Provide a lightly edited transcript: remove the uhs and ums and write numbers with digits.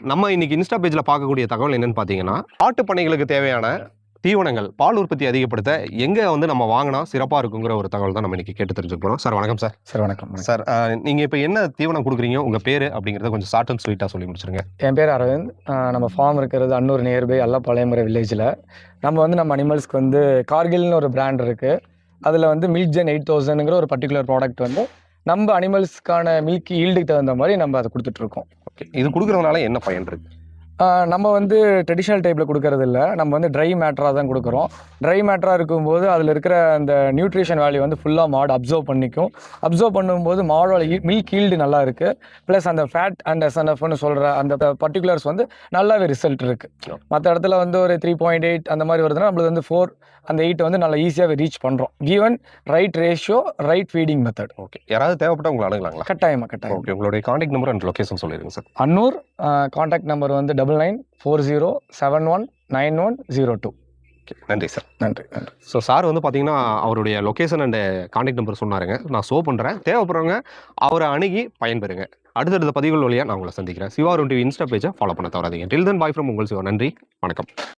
நம்ம இன்னைக்கு இன்ஸ்டா பேஜ்ல பார்க்கக்கூடிய தகவல் என்னன்னு பார்த்தீங்கன்னா, ஆட்டு பண்ணைகளுக்கு தேவையான தீவனங்கள், பால் உற்பத்தி அதிகப்படுத்த எங்க வந்து நம்ம வாங்குனா சிறப்பா இருக்குங்கிற ஒரு தகவல் தான் நம்ம இன்னைக்கு கேட்டு தெரிஞ்சுக்க போறோம். சார் வணக்கம் சார். சார் வணக்கம். சார் நீங்க இப்ப என்ன தீவனம் குடுக்குறீங்க? உங்க பேரு அப்படிங்கிறத கொஞ்சம் ஷார்ட் அண்ட் ஸ்வீட்டா சொல்லி முடிச்சிருங்க. என் பேர் அரவிந்த். நம்ம ஃபார்ம் இருக்கிறது அன்னூர் நியர்பை அல்லப்பாளையம்ங்கிற வில்லேஜில். நம்ம அனிமல்ஸ்க்கு வந்து கார்கில்னு ஒரு பிராண்ட் இருக்குது. அதில் வந்து மில்க் ஜென் 8000ங்கிற ஒரு பர்டிகுலர் ப்ராடக்ட் வந்து நம்ம அனிமல்ஸ்க்கான மில்க் ஈல்டுக்கு தகுந்த மாதிரி நம்ம அதை கொடுத்துட்ருக்கோம். ஓகே. இது குடுக்குறதுனால என்ன பயன் இருக்கு? நம்ம வந்து ட்ரெடிஷ்னல் டைப்பில் கொடுக்கறது இல்லை. நம்ம வந்து ட்ரை மேட்டராக தான் கொடுக்குறோம். ட்ரை மேட்டராக இருக்கும்போது அதில் இருக்கிற அந்த நியூட்ரிஷன் வேல்யூ வந்து ஃபுல்லாக மாடு அப்சர்வ் பண்ணிக்கும். அப்சர்வ் பண்ணும்போது மாடோட மில்க் ஈல்டு நல்லா இருக்குது. ப்ளஸ் அந்த ஃபேட் அண்ட் எஸ்என்எஃப்னு சொல்கிற அந்த பர்டிகுலர்ஸ் வந்து நல்லாவே ரிசல்ட் இருக்குது. மற்ற இடத்துல வந்து ஒரு 3.8 அந்த மாதிரி வருதுன்னா நம்மளுக்கு வந்து 4 அந்த 8 வந்து நல்லா ஈஸியாகவே ரீச் பண்ணுறோம். Given right ratio, right feeding method. Okay. யாராவது தேவைப்பட்ட உங்களை அணுகலாங்களா? கட்டாயம். ஓகே. உங்களுடைய கான்டாக்ட் நம்பர் அண்ட் லொகேஷன் சொல்லிடுங்க சார். அன்னூர். கான்டாக்ட் நம்பர் வந்து 9940719102. ஓகே. நன்றி சார். நன்றி. ஸோ சார் வந்து பார்த்தீங்கன்னா, அவருடைய லொகேஷன் அண்ட் கான்டாக்ட் நம்பர் சொன்னாருங்க. நான் ஷோ பண்ணுறேன். தேவைப்படுறவங்க அவரை அணுகி பயன்பெறுங்க. அடுத்தடுத்த பதிவுகள் வழியாக நான் உங்களை சந்திக்கிறேன். சிவா அருண் டிவி இன்ஸ்டா பேஜை ஃபாலோ பண்ண தவறாதீங்க. டில் தென் பாய் ஃப்ரம் உங்கள் சிவா. நன்றி, வணக்கம்.